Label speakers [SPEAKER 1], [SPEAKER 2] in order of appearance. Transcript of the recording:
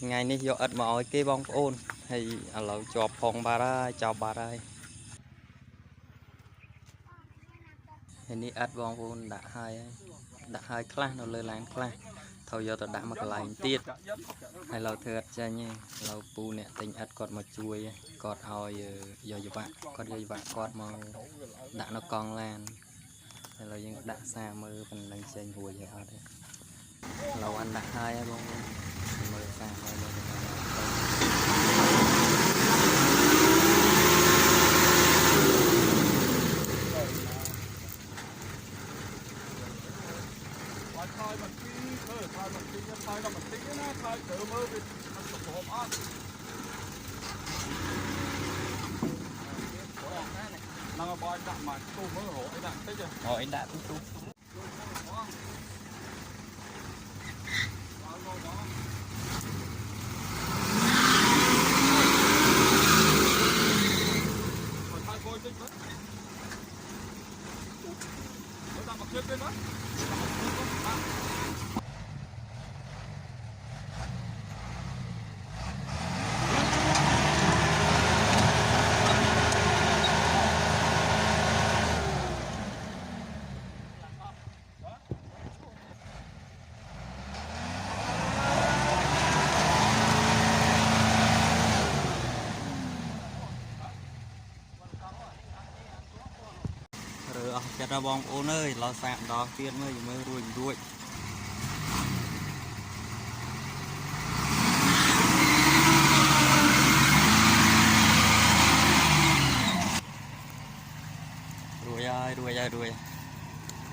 [SPEAKER 1] ngày nay do ớt mỏi cái bong ôn hay lẩu chọp phong bà ra chọp bà ra hình như ớt bong ôn đã hai class nó lên láng class thầu giờ tao đã mặc lại tiết hay lẩu thượt cho nha lẩu pu nè tình ớt cọt mà chui cọt ao giờ giờ vạ cọt mà đã nó con lan hay là những đã xa mơ phần lần trên hùi giờ đấy lẩu ăn đã hai bong mơ xa mơ
[SPEAKER 2] khai mình khai là mình tí nó khai tự mơ vì nó sụp hộp ăn năng bao đạm mà tu mơ hổ ấy đạn thấy chưa
[SPEAKER 1] hỏi đã tu chặt ra bong ôn ơi lo sạm đó tiên mới ruồi ruồi ơi